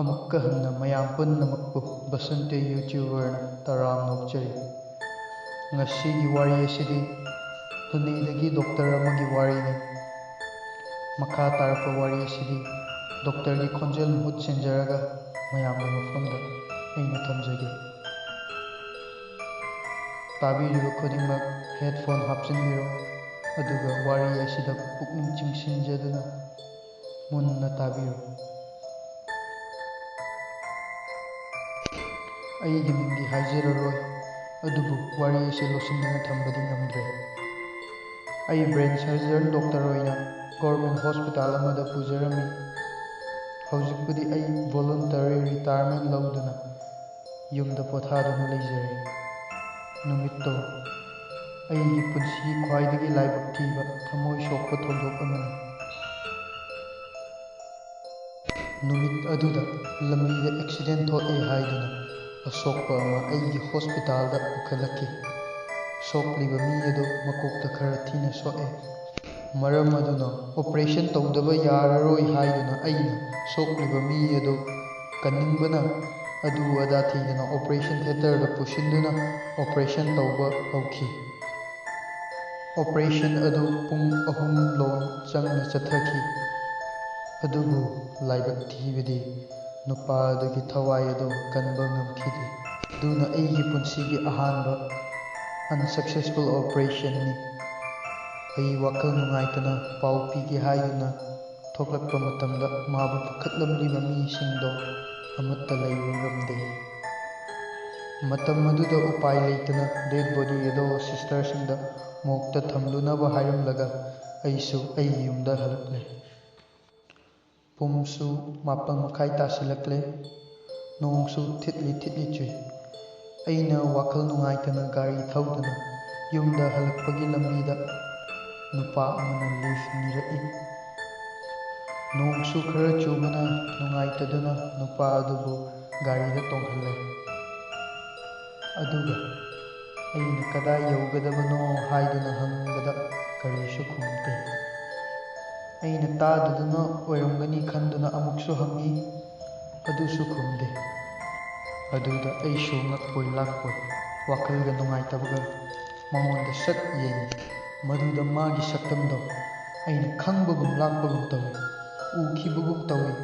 ꯑꯃꯨꯛꯀ ꯍꯟꯅ ꯃꯌꯥꯝ ꯄꯨꯝꯅꯃꯛꯄꯨ ꯕꯁꯟꯇ ꯌꯨꯇ꯭ꯌꯨꯕꯔꯅ ꯇꯔꯥꯝꯅ ꯑꯣꯛꯆꯔꯤ꯫ ꯉꯁꯤꯒꯤ ꯋꯥꯔꯤ ꯑꯁꯤꯗꯤ ꯄꯨꯅꯦꯗꯒꯤ ꯗꯣꯛꯇꯔ ꯑꯃꯒꯤ ꯋꯥꯔꯤꯅꯤ꯫ ꯃꯈꯥ ꯇꯥꯔꯛꯄ ꯋꯥꯔꯤ ꯑꯁꯤꯗꯤ ꯗꯣꯛꯇꯔꯒꯤ ꯈꯣꯟꯖꯦꯜ ꯃꯍꯨꯠ ꯁꯤꯟꯖꯔꯒ ꯃꯌꯥꯝꯒꯤ ꯃꯐꯝꯗ ꯑꯩꯅ ꯊꯝꯖꯒꯦ꯫ ꯇꯥꯕꯤꯔꯤꯕ ꯈꯨꯗꯤꯡꯃꯛ ꯍꯦꯗꯐꯣꯟ ꯍꯥꯞꯆꯤꯟꯕꯤꯔꯣ ꯑꯗꯨꯒ ꯋꯥꯔꯤ ꯑꯁꯤꯗ ꯄꯨꯛꯅꯤꯡ ꯆꯤꯡꯁꯤꯟꯖꯗꯨꯅ ꯃꯨꯟꯅ ꯇꯥꯕꯤꯌꯨ꯫ ꯑꯩꯒꯤ ꯃꯤꯡꯗꯤ ꯍꯥꯏꯖꯔꯔꯣꯏ, ꯑꯗꯨꯕꯨ ꯋꯥꯔꯤ ꯑꯁꯤ ꯂꯣꯠꯁꯤꯟꯗꯨꯅ ꯊꯝꯕꯗꯤ ꯉꯝꯗ꯭ꯔꯦ꯫ ꯑꯩ ꯕ꯭ꯔꯦꯟ ꯁꯔꯖꯟ ꯗꯣꯛꯇꯔ ꯑꯣꯏꯅ ꯒꯚꯔꯟꯃꯦꯟꯠ ꯍꯣꯁꯄꯤꯇꯥꯜ ꯑꯃꯗ ꯄꯨꯖꯔꯝꯃꯤ꯫ ꯍꯧꯖꯤꯛꯄꯨꯗꯤ ꯑꯩ ꯚꯣꯂꯨꯟꯇꯔꯤ ꯔꯤꯇꯥꯌꯔꯃꯦꯟꯠ ꯂꯧꯗꯨꯅ ꯌꯨꯝꯗ ꯄꯣꯊꯥꯗꯨꯅ ꯂꯩꯖꯔꯦ꯫ ꯅꯨꯃꯤꯠꯇꯣ ꯑꯩꯒꯤ ꯄꯨꯟꯁꯤꯒꯤ ꯈ꯭ꯋꯥꯏꯗꯒꯤ ꯂꯥꯏꯕꯛ ꯊꯤꯕ, ꯊꯃꯣꯏ ꯁꯣꯛꯄ ꯊꯧꯗꯣꯛ ꯑꯃꯅꯤ꯫ ꯅꯨꯃꯤꯠ ꯑꯗꯨꯗ ꯂꯝꯕꯤꯗ ꯑꯦꯛꯁꯤꯗꯦꯟꯠ ꯊꯣꯛꯑꯦ ꯍꯥꯏꯗꯨꯅ ꯑꯁꯣꯛꯄ ꯑꯃ ꯑꯩꯒꯤ ꯍꯣꯁꯄꯤꯇꯥꯜꯗ ꯄꯨꯈꯠꯂꯛꯈꯤ꯫ ꯁꯣꯛꯂꯤꯕ ꯃꯤ ꯑꯗꯨ ꯃꯀꯣꯛꯇ ꯈꯔ ꯊꯤꯅ ꯁꯣꯛꯑꯦ꯫ ꯃꯔꯝ ꯑꯗꯨꯅ ꯑꯣꯄꯔꯦꯁꯟ ꯇꯧꯗꯕ ꯌꯥꯔꯔꯣꯏ ꯍꯥꯏꯗꯨꯅ ꯑꯩꯅ ꯁꯣꯛꯂꯤꯕ ꯃꯤ ꯑꯗꯨ ꯀꯟꯅꯤꯡꯕꯅ ꯑꯗꯨ ꯑꯗꯥ ꯊꯤꯗꯨꯅ ꯑꯣꯄꯔꯦꯁꯟ ꯊꯤꯌꯦꯇꯔꯗ ꯄꯨꯁꯤꯟꯗꯨꯅ ꯑꯣꯄꯔꯦꯁꯟ ꯇꯧꯕ ꯍꯧꯈꯤ꯫ ꯑꯣꯄꯔꯦꯁꯟ ꯑꯗꯨ ꯄꯨꯡ 3 ꯂꯣꯟ ꯆꯪꯅ ꯆꯠꯊꯈꯤ꯫ ꯑꯗꯨꯕꯨ ꯂꯥꯏꯕꯛ ꯊꯤꯕꯗꯤ ꯅꯨꯄꯥ ꯑꯗꯨꯒꯤ ꯊꯋꯥꯏ ꯑꯗꯨ ꯀꯟꯕ ꯉꯝꯈꯤꯗꯦ꯫ ꯑꯗꯨꯅ ꯑꯩꯒꯤ ꯄꯨꯟꯁꯤꯒꯤ ꯑꯍꯥꯟꯕ ꯑꯟꯁꯛꯁꯦꯁꯐꯨꯜ ꯑꯣꯄꯔꯦꯁꯟꯅꯤ꯫ ꯑꯩ ꯋꯥꯈꯜ ꯅꯨꯡꯉꯥꯏꯇꯅ ꯄꯥꯎ ꯄꯤꯒꯦ ꯍꯥꯏꯗꯨꯅ ꯊꯣꯛꯂꯛꯄ ꯃꯇꯝꯗ ꯃꯥꯕꯨ ꯄꯨꯈꯠꯂꯝꯂꯤꯕ ꯃꯤꯁꯤꯡꯗꯣ ꯑꯃꯠꯇ ꯂꯩꯔꯝꯗꯦ꯫ ꯃꯇꯝ ꯑꯗꯨꯗ ꯎꯄꯥꯏ ꯂꯩꯇꯅ ꯗꯦꯗ ꯕꯣꯗꯤ ꯑꯗꯨ ꯁꯤꯁꯇꯔꯁꯤꯡꯗ ꯃꯣꯔꯒꯇ ꯊꯝꯂꯨꯅꯕ ꯍꯥꯏꯔꯝꯂꯒ ꯑꯩꯁꯨ ꯑꯩꯒꯤ ꯌꯨꯝꯗ ꯍꯜꯂꯛꯂꯦ꯫ ꯄꯨꯡꯁꯨ 7:30 ꯇꯥꯁꯤꯜꯂꯛꯂꯦ꯫ ꯅꯣꯡꯁꯨ ꯊꯤꯠꯂꯤ ꯊꯤꯠꯂꯤ ꯆꯨꯏ꯫ ꯑꯩꯅ ꯋꯥꯈꯜ ꯅꯨꯡꯉꯥꯏꯇꯅ ꯒꯥꯔꯤ ꯊꯧꯗꯨꯅ ꯌꯨꯝꯗ ꯍꯜꯂꯛꯄꯒꯤ ꯂꯝꯕꯤꯗ ꯅꯨꯄꯥ ꯑꯃꯅ ꯂꯤꯐꯠ ꯅꯤꯔꯛꯏ꯫ ꯅꯣꯡꯁꯨ ꯈꯔ ꯆꯨꯕꯅ ꯅꯨꯡꯉꯥꯏꯇꯗꯨꯅ ꯅꯨꯄꯥ ꯑꯗꯨꯕꯨ ꯒꯥꯔꯤꯗ ꯇꯣꯡꯍꯜꯂꯦ꯫ ꯑꯗꯨꯒ ꯑꯩꯅ ꯀꯗꯥꯏ ꯌꯧꯒꯗꯕꯅꯣ ꯍꯥꯏꯗꯨꯅ ꯍꯪꯕꯗ ꯀꯔꯤꯁꯨ ꯈꯨꯝꯗꯦ꯫ ꯑꯩꯅ ꯇꯥꯗꯗꯅ ꯑꯣꯏꯔꯝꯒꯅꯤ ꯈꯟꯗꯨꯅ ꯑꯃꯨꯛꯁꯨ ꯍꯪꯏ, ꯑꯗꯨꯁꯨ ꯈꯨꯝꯗꯦ꯫ ꯑꯗꯨꯗ ꯑꯩꯁꯨ ꯉꯛꯄꯣꯏ ꯂꯥꯛꯄꯣꯏ ꯋꯥꯈꯜꯒ ꯅꯨꯡꯉꯥꯏꯇꯕꯒ ꯃꯉꯣꯟꯗ ꯁꯠ ꯌꯦꯡꯏ꯫ ꯃꯗꯨꯗ ꯃꯥꯒꯤ ꯁꯛꯇꯝꯗꯣ ꯑꯩꯅ ꯈꯪꯕꯒꯨꯝ ꯂꯥꯛꯄꯒꯨꯝ ꯇꯧꯏ, ꯎꯈꯤꯕꯒꯨꯝ ꯇꯧꯏ꯫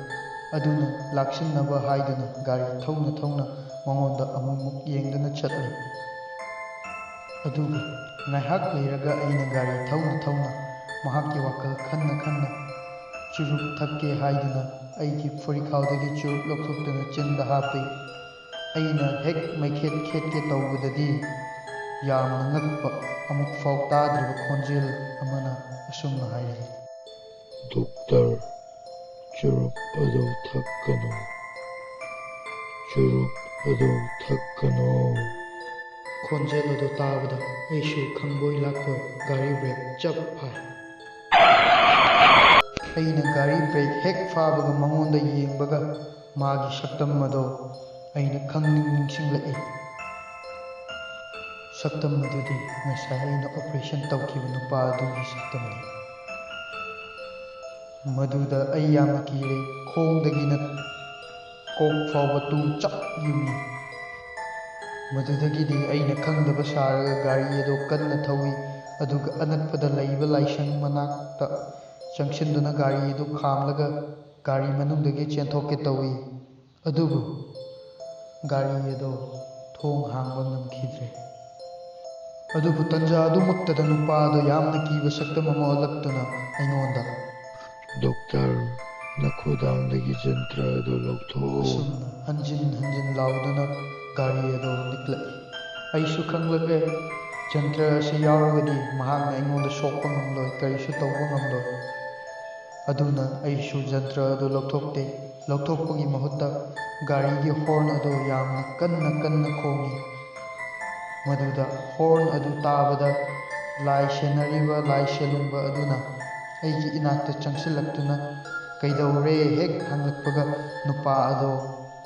ꯑꯗꯨꯅ ꯂꯥꯛꯁꯤꯟꯅꯕ ꯍꯥꯏꯗꯨꯅ ꯒꯥꯔꯤ ꯊꯧꯅ ꯊꯧꯅ ꯃꯉꯣꯟꯗ ꯑꯃꯨꯛꯃꯨꯛ ꯌꯦꯡꯗꯨꯅ ꯆꯠꯂꯤ꯫ ꯑꯗꯨꯒ ꯉꯥꯏꯍꯥꯛ ꯂꯩꯔꯒ ꯑꯩꯅ ꯒꯥꯔꯤ ꯊꯧꯅ ꯊꯧꯅ ꯃꯍꯥꯛꯀꯤ ꯋꯥꯈꯜ ꯈꯟꯅ ꯈꯟꯅ ꯆꯨꯔꯨꯞ ꯊꯛꯀꯦ ꯍꯥꯏꯗꯨꯅ ꯑꯩꯒꯤ ꯐꯨꯔꯤꯈꯥꯎꯗꯒꯤ ꯆꯨꯔꯨꯞ ꯂꯧꯊꯣꯛꯇꯨꯅ ꯆꯤꯟꯗ ꯍꯥꯞꯄꯤ꯫ ꯑꯩꯅ ꯍꯦꯛ ꯃꯩꯈꯦꯠ ꯈꯦꯠꯀꯦ ꯇꯧꯕꯗꯗꯤ ꯌꯥꯝꯅ ꯉꯛꯄ, ꯑꯃꯨꯛꯐꯥꯎ ꯇꯥꯗ꯭ꯔꯤꯕ ꯈꯣꯟꯖꯦꯜ ꯑꯃꯅ ꯑꯁꯨꯝꯅ ꯍꯥꯏꯔꯛꯏ, "ꯗꯣꯛꯇꯔ, ꯆꯨꯔꯨꯞ ꯑꯗꯨ ꯊꯛꯀꯅꯨ, ꯆꯨꯔꯨꯞ ꯑꯗꯨ ꯊꯛꯀꯅꯨ"꯫ ꯈꯣꯟꯖꯦꯜ ꯑꯗꯨ ꯇꯥꯕꯗ ꯑꯩꯁꯨ ꯈꯪꯕꯣꯏ ꯂꯥꯛꯄꯣꯏ ꯒꯥꯔꯤ ꯕ꯭ꯔꯦꯛ ꯆꯞ ꯐꯥꯏ꯫ ꯑꯩꯅ ꯒꯥꯔꯤ ꯕ꯭ꯔꯦꯛ ꯍꯦꯛ ꯐꯥꯕꯒ ꯃꯉꯣꯟꯗ ꯌꯦꯡꯕꯒ ꯃꯥꯒꯤ ꯁꯛꯇꯝ ꯑꯗꯣ ꯑꯩꯅ ꯈꯪꯅꯤꯡ ꯅꯤꯡꯁꯤꯡꯂꯛꯏ꯫ ꯁꯛꯇꯝ ꯑꯗꯨꯗꯤ ꯉꯁꯥꯏ ꯑꯩꯅ ꯑꯣꯄꯔꯦꯁꯟ ꯇꯧꯈꯤꯕ ꯅꯨꯄꯥ ꯑꯗꯨꯒꯤ ꯁꯛꯇꯝꯅꯤ꯫ ꯃꯗꯨꯗ ꯑꯩ ꯌꯥꯝꯅ ꯀꯤꯔꯦ꯫ ꯈꯣꯡꯗꯒꯤꯅ ꯀꯣꯛ ꯐꯥꯎꯕ ꯇꯨ ꯆꯞ ꯌꯨꯡꯏ꯫ ꯃꯗꯨꯗꯒꯤꯗꯤ ꯑꯩꯅ ꯈꯪꯗꯕ ꯁꯥꯔꯒ ꯒꯥꯔꯤ ꯑꯗꯨ ꯀꯟꯅ ꯊꯧꯏ꯫ ꯑꯗꯨꯒ ꯑꯅꯛꯄꯗ ꯂꯩꯕ ꯂꯥꯏꯁꯪ ꯃꯅꯥꯛꯇ ꯆꯪꯁꯤꯟꯗꯨꯅ ꯒꯥꯔꯤ ꯑꯗꯨ ꯈꯥꯝꯂꯒ ꯒꯥꯔꯤ ꯃꯅꯨꯡꯗꯒꯤ ꯆꯦꯟꯊꯣꯛꯀꯦ ꯇꯧꯏ꯫ ꯑꯗꯨꯕꯨ ꯒꯥꯔꯤ ꯑꯗꯨ ꯊꯣꯡ ꯍꯥꯡꯕ ꯉꯝꯈꯤꯗ꯭ꯔꯦ꯫ ꯑꯗꯨꯕꯨ ꯇꯟꯖꯥ ꯑꯗꯨꯃꯛꯇꯗ ꯅꯨꯄꯥ ꯑꯗꯨ ꯌꯥꯝꯅ ꯀꯤꯕ ꯁꯛꯇꯝ ꯑꯃ ꯑꯣꯜꯂꯛꯇꯨꯅ ꯑꯩꯉꯣꯟꯗ, "ꯗꯣꯛꯇꯔ, ꯅꯈꯨꯗꯥꯡꯗꯒꯤ ꯖꯟꯇ꯭ꯔ ꯑꯗꯨ ꯂꯧꯊꯣꯛꯎ", ꯑꯁꯨꯝꯅ ꯍꯟꯖꯤꯟ ꯍꯟꯖꯤꯟ ꯂꯥꯎꯗꯨꯅ ꯒꯥꯔꯤ ꯑꯗꯨ ꯅꯤꯛꯂꯛꯏ꯫ ꯑꯩꯁꯨ ꯈꯪꯂꯛꯑꯦ, ꯖꯟꯇ꯭ꯔ ꯑꯁꯤ ꯌꯥꯎꯔꯒꯗꯤ ꯃꯍꯥꯛꯅ ꯑꯩꯉꯣꯟꯗ ꯁꯣꯛꯄ ꯉꯝꯂꯣꯏ, ꯀꯔꯤꯁꯨ ꯇꯧꯕ ꯉꯝꯂꯣꯏ꯫ ꯑꯗꯨꯅ ꯑꯩꯁꯨ ꯖꯟꯇ꯭ꯔ ꯑꯗꯨ ꯂꯧꯊꯣꯛꯇꯦ꯫ ꯂꯧꯊꯣꯛꯄꯒꯤ ꯃꯍꯨꯠꯇ ꯒꯥꯔꯤꯒꯤ ꯍꯣꯔꯟ ꯑꯗꯨ ꯌꯥꯝꯅ ꯀꯟꯅ ꯀꯟꯅ ꯈꯣꯡꯏ꯫ ꯃꯗꯨꯗ ꯍꯣꯔꯟ ꯑꯗꯨ ꯇꯥꯕꯗ ꯂꯥꯏ ꯁꯦꯟꯅꯔꯤꯕ ꯂꯥꯏ ꯁꯦꯜꯂꯨꯝꯕ ꯑꯗꯨꯅ ꯑꯩꯒꯤ ꯏꯅꯥꯛꯇ ꯆꯪꯁꯤꯜꯂꯛꯇꯨꯅ ꯀꯩꯗꯧꯔꯦ ꯍꯦꯛ ꯍꯪꯂꯛꯄꯒ ꯅꯨꯄꯥ ꯑꯗꯨ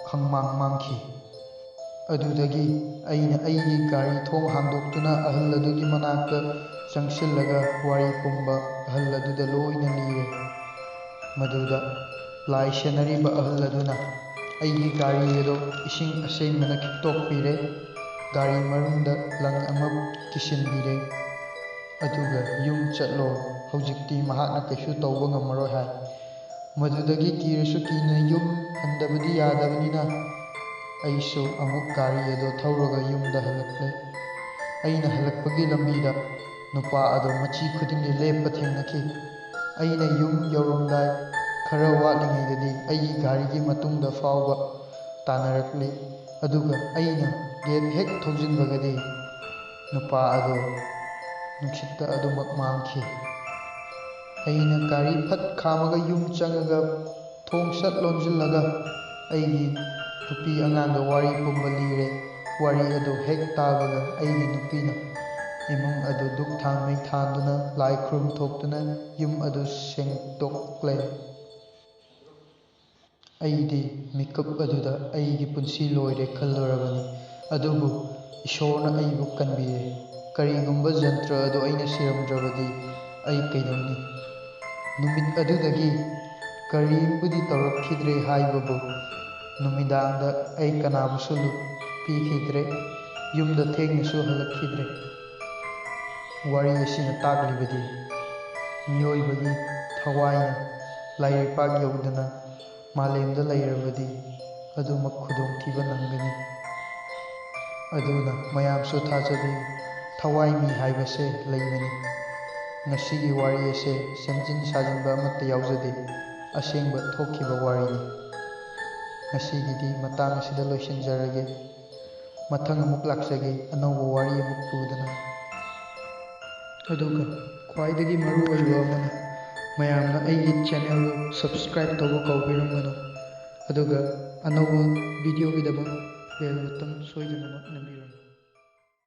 ꯈꯪꯃꯥꯡ ꯃꯥꯡꯈꯤ꯫ ꯑꯗꯨꯗꯒꯤ ꯑꯩꯅ ꯑꯩꯒꯤ ꯒꯥꯔꯤ ꯊꯣꯡ ꯍꯥꯡꯗꯣꯛꯇꯨꯅ ꯑꯍꯜ ꯑꯗꯨꯒꯤ ꯃꯅꯥꯛꯇ ꯆꯪꯁꯤꯜꯂꯒ ꯋꯥꯔꯤ ꯄꯨꯝꯕ ꯑꯍꯜ ꯑꯗꯨꯗ ꯂꯣꯏꯅ ꯂꯤꯔꯦ꯫ ꯃꯗꯨꯗ ꯂꯥꯏ ꯁꯦꯟꯅꯔꯤꯕ ꯑꯍꯜ ꯑꯗꯨꯅ ꯑꯩꯒꯤ ꯒꯥꯔꯤ ꯑꯗꯣ ꯏꯁꯤꯡ ꯑꯁꯦꯡꯕꯅ ꯈꯤꯛꯇꯣꯛꯄꯤꯔꯦ, ꯒꯥꯔꯤ ꯃꯅꯨꯡꯗ ꯂꯪ ꯑꯃ ꯀꯤꯁꯤꯟꯕꯤꯔꯦ, ꯑꯗꯨꯒ ꯌꯨꯝ ꯆꯠꯂꯣ, ꯍꯧꯖꯤꯛꯇꯤ ꯃꯍꯥꯛꯅ ꯀꯩꯁꯨ ꯇꯧꯕ ꯉꯝꯃꯔꯣꯏ ꯍꯥꯏ꯫ ꯃꯗꯨꯗꯒꯤ ꯀꯤꯔꯁꯨ ꯀꯤꯅ ꯌꯨꯝ ꯍꯟꯗꯕꯗꯤ ꯌꯥꯗꯕꯅꯤꯅ ꯑꯩꯁꯨ ꯑꯃꯨꯛ ꯒꯥꯔꯤ ꯑꯗꯣ ꯊꯧꯔꯒ ꯌꯨꯝꯗ ꯍꯜꯂꯛꯂꯦ꯫ ꯑꯩꯅ ꯍꯜꯂꯛꯄꯒꯤ ꯂꯝꯕꯤꯗ ꯅꯨꯄꯥ ꯑꯗꯣ ꯃꯆꯤ ꯈꯨꯗꯤꯡꯒꯤ ꯂꯦꯞꯄ ꯊꯦꯡꯅꯈꯤ꯫ ꯑꯩꯅ ꯌꯨꯝ ꯌꯧꯔꯝꯗꯥꯏ ꯈꯔ ꯋꯥꯠꯂꯤꯉꯩꯗꯗꯤ ꯑꯩꯒꯤ ꯒꯥꯔꯤꯒꯤ ꯃꯇꯨꯡꯗ ꯐꯥꯎꯕ ꯇꯥꯟꯅꯔꯛꯂꯤ, ꯑꯗꯨꯒ ꯑꯩꯅ ꯒꯦꯠ ꯍꯦꯛ ꯊꯧꯖꯤꯟꯕꯒꯗꯤ ꯅꯨꯄꯥ ꯑꯗꯣ ꯅꯨꯡꯁꯤꯠꯇ ꯑꯗꯨꯃꯛ ꯃꯥꯡꯈꯤ꯫ ꯑꯩꯅ ꯒꯥꯔꯤ ꯐꯠ ꯈꯥꯝꯃꯒ ꯌꯨꯝ ꯆꯪꯉꯒ ꯊꯣꯡ ꯁꯠ ꯂꯣꯟꯁꯤꯜꯂꯒ ꯑꯩꯒꯤ ꯅꯨꯄꯤ ꯑꯉꯥꯡꯗ ꯋꯥꯔꯤ ꯄꯨꯝꯕ ꯂꯤꯔꯦ꯫ ꯋꯥꯔꯤ ꯑꯗꯨ ꯍꯦꯛ ꯇꯥꯕꯒ ꯑꯩꯒꯤ ꯅꯨꯄꯤꯅ ꯏꯃꯨꯡ ꯑꯗꯨ ꯙꯨꯞ ꯊꯥꯎꯃꯩ ꯊꯥꯟꯗꯨꯅ ꯂꯥꯏ ꯈꯨꯔꯨꯝꯊꯣꯛꯇꯨꯅ ꯌꯨꯝ ꯑꯗꯨ ꯁꯦꯡꯗꯣꯛꯂꯦ꯫ ꯑꯩꯗꯤ ꯃꯤꯀꯨꯞ ꯑꯗꯨꯗ ꯑꯩꯒꯤ ꯄꯨꯟꯁꯤ ꯂꯣꯏꯔꯦ ꯈꯜꯂꯨꯔꯕꯅꯤ, ꯑꯗꯨꯕꯨ ꯏꯁꯣꯔꯅ ꯑꯩꯕꯨ ꯀꯟꯕꯤꯔꯦ꯫ ꯀꯔꯤꯒꯨꯝꯕ ꯖꯟꯇ꯭ꯔ ꯑꯗꯨ ꯑꯩꯅ ꯁꯤꯔꯝꯗ꯭ꯔꯕꯗꯤ ꯑꯩ ꯀꯩꯗꯧꯅꯤ? ꯅꯨꯃꯤꯠ ꯑꯗꯨꯗꯒꯤ ꯀꯔꯤꯝꯕꯨꯗꯤ ꯇꯧꯔꯛꯈꯤꯗ꯭ꯔꯦ ꯍꯥꯏꯕꯕꯨ ꯅꯨꯃꯤꯗꯥꯡꯗ ꯑꯩ ꯀꯅꯥꯕꯨꯁꯨ ꯂꯨꯠ ꯄꯤꯈꯤꯗ꯭ꯔꯦ, ꯌꯨꯝꯗ ꯊꯦꯡꯅꯁꯨ ꯍꯜꯂꯛꯈꯤꯗ꯭ꯔꯦ꯫ ꯋꯥꯔꯤ ꯑꯁꯤꯅ ꯇꯥꯛꯂꯤꯕꯗꯤ ꯃꯤꯑꯣꯏꯕꯒꯤ ꯊꯋꯥꯏꯅ ꯂꯥꯏꯔꯩꯄꯥꯛ ꯌꯧꯗꯅ ꯃꯥꯂꯦꯝꯗ ꯂꯩꯔꯕꯗꯤ ꯑꯗꯨꯃꯛ ꯈꯨꯗꯣꯡꯊꯤꯕ ꯅꯪꯒꯅꯤ꯫ ꯑꯗꯨꯅ ꯃꯌꯥꯝꯁꯨ ꯊꯥꯖꯕꯤꯌꯨ, ꯊꯋꯥꯏ ꯃꯤ ꯍꯥꯏꯕꯁꯦ ꯂꯩꯕꯅꯤ꯫ ꯉꯁꯤꯒꯤ ꯋꯥꯔꯤ ꯑꯁꯦ ꯁꯦꯝꯖꯤꯟ ꯁꯥꯖꯤꯟꯕ ꯑꯃꯠꯇ ꯌꯥꯎꯖꯗꯦ, ꯑꯁꯦꯡꯕ ꯊꯣꯛꯈꯤꯕ ꯋꯥꯔꯤꯅꯤ꯫ ꯉꯁꯤꯒꯤꯗꯤ ꯃꯇꯥꯡ ꯑꯁꯤꯗ ꯂꯣꯏꯁꯤꯟꯖꯔꯒꯦ꯫ ꯃꯊꯪ ꯑꯃꯨꯛ ꯂꯥꯛꯆꯒꯦ ꯑꯅꯧꯕ ꯋꯥꯔꯤ ꯑꯃꯨꯛ ꯄꯨꯗꯨꯅ꯫ ꯑꯗꯨꯒ ꯈ꯭ꯋꯥꯏꯗꯒꯤ ꯃꯔꯨꯑꯣꯏꯕ ꯑꯃꯅ ꯃꯌꯥꯝꯅ ꯑꯩꯒꯤ ꯆꯦꯅꯦꯜꯗꯨ ꯁꯕꯁꯀ꯭ꯔꯥꯏꯕ ꯇꯧꯕ ꯀꯥꯎꯕꯤꯔꯝꯒꯅꯨ, ꯑꯗꯨꯒ ꯑꯅꯧꯕ ꯚꯤꯗꯤꯑꯣꯒꯤꯗꯃꯛ ꯕꯦꯜ ꯕꯇꯟ ꯁꯣꯏꯗꯅꯃꯛ ꯅꯝꯕꯤꯌꯨ꯫